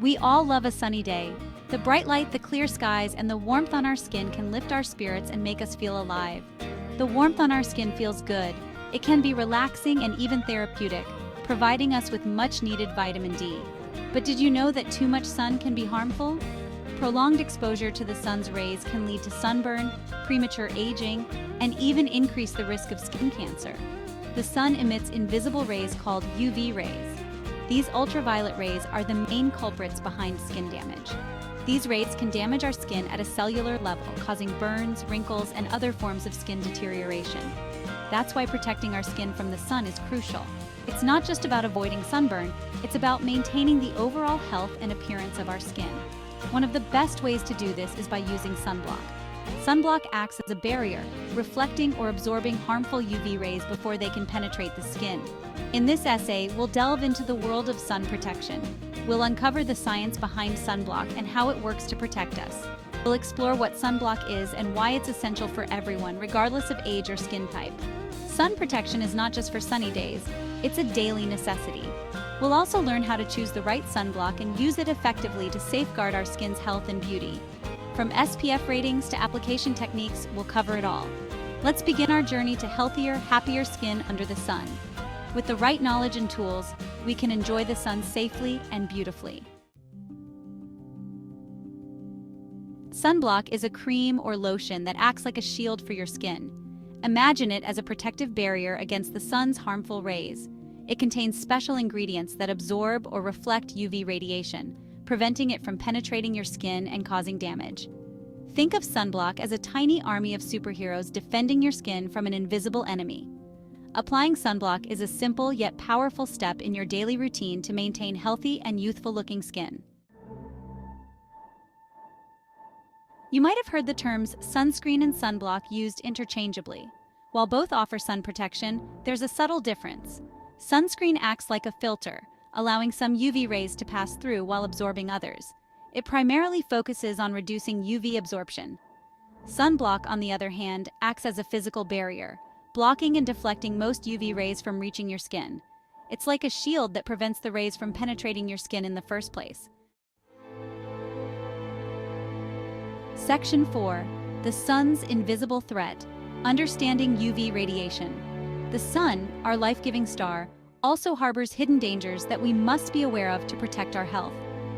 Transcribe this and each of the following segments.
We all love a sunny day. The bright light, the clear skies, and the warmth on our skin can lift our spirits and make us feel alive. The warmth on our skin feels good. It can be relaxing and even therapeutic, providing us with much-needed vitamin D. But did you know that too much sun can be harmful? Prolonged exposure to the sun's rays can lead to sunburn, premature aging, and even increase the risk of skin cancer. The sun emits invisible rays called UV rays. These ultraviolet rays are the main culprits behind skin damage. These rays can damage our skin at a cellular level, causing burns, wrinkles, and other forms of skin deterioration. That's why protecting our skin from the sun is crucial. It's not just about avoiding sunburn, it's about maintaining the overall health and appearance of our skin. One of the best ways to do this is by using sunblock. Sunblock acts as a barrier, reflecting or absorbing harmful UV rays before they can penetrate the skin. In this essay, we'll delve into the world of sun protection. We'll uncover the science behind sunblock and how it works to protect us. We'll explore what sunblock is and why it's essential for everyone, regardless of age or skin type. Sun protection is not just for sunny days, it's a daily necessity. We'll also learn how to choose the right sunblock and use it effectively to safeguard our skin's health and beauty. From SPF ratings to application techniques, we'll cover it all. Let's begin our journey to healthier, happier skin under the sun. With the right knowledge and tools, we can enjoy the sun safely and beautifully. Sunblock is a cream or lotion that acts like a shield for your skin. Imagine it as a protective barrier against the sun's harmful rays. It contains special ingredients that absorb or reflect UV radiation, preventing it from penetrating your skin and causing damage. Think of sunblock as a tiny army of superheroes defending your skin from an invisible enemy. Applying sunblock is a simple yet powerful step in your daily routine to maintain healthy and youthful-looking skin. You might have heard the terms sunscreen and sunblock used interchangeably. While both offer sun protection, there's a subtle difference. Sunscreen acts like a filter, allowing some UV rays to pass through while absorbing others. It primarily focuses on reducing UV absorption. Sunblock, on the other hand, acts as a physical barrier, blocking and deflecting most UV rays from reaching your skin. It's like a shield that prevents the rays from penetrating your skin in the first place. Section 4. The Sun's Invisible Threat. Understanding UV Radiation. The sun, our life-giving star, also harbors hidden dangers that we must be aware of to protect our health.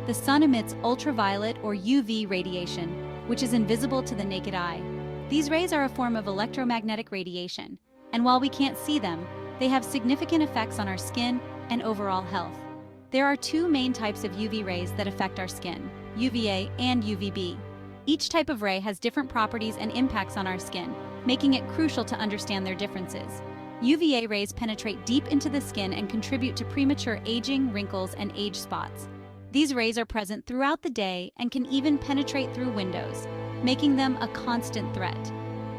The sun emits ultraviolet or UV radiation, which is invisible to the naked eye. These rays are a form of electromagnetic radiation, and while we can't see them, they have significant effects on our skin and overall health. There are two main types of UV rays that affect our skin, UVA and UVB. Each type of ray has different properties and impacts on our skin, making it crucial to understand their differences. UVA rays penetrate deep into the skin and contribute to premature aging, wrinkles, and age spots. These rays are present throughout the day and can even penetrate through windows, making them a constant threat.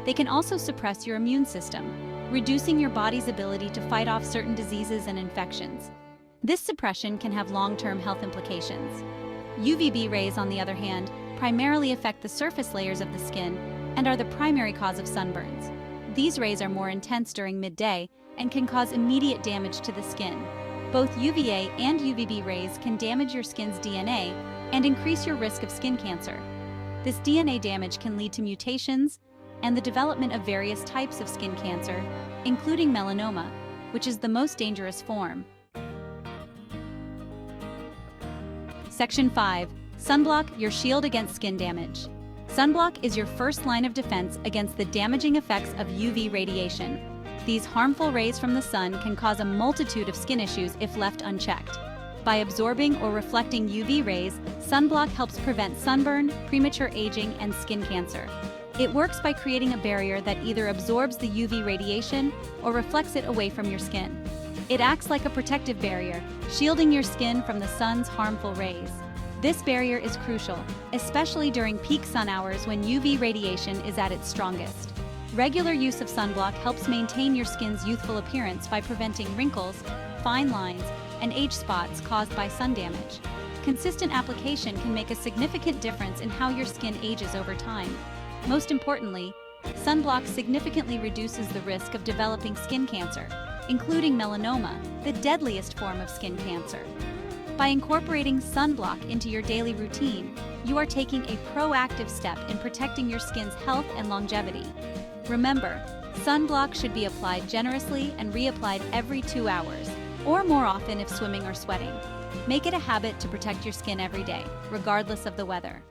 They can also suppress your immune system, reducing your body's ability to fight off certain diseases and infections. This suppression can have long-term health implications. UVB rays, on the other hand, primarily affect the surface layers of the skin and are the primary cause of sunburns. These rays are more intense during midday and can cause immediate damage to the skin. Both UVA and UVB rays can damage your skin's DNA and increase your risk of skin cancer. This DNA damage can lead to mutations and the development of various types of skin cancer, including melanoma, which is the most dangerous form. Section 5. Sunblock, your shield against skin damage. Sunblock is your first line of defense against the damaging effects of UV radiation. These harmful rays from the sun can cause a multitude of skin issues if left unchecked. By absorbing or reflecting UV rays, sunblock helps prevent sunburn, premature aging, and skin cancer. It works by creating a barrier that either absorbs the UV radiation or reflects it away from your skin. It acts like a protective barrier, shielding your skin from the sun's harmful rays. This barrier is crucial, especially during peak sun hours when UV radiation is at its strongest. Regular use of sunblock helps maintain your skin's youthful appearance by preventing wrinkles, fine lines, and age spots caused by sun damage. Consistent application can make a significant difference in how your skin ages over time. Most importantly, sunblock significantly reduces the risk of developing skin cancer, including melanoma, the deadliest form of skin cancer. By incorporating sunblock into your daily routine, you are taking a proactive step in protecting your skin's health and longevity. Remember, sunblock should be applied generously and reapplied every 2 hours, or more often if swimming or sweating. Make it a habit to protect your skin every day, regardless of the weather.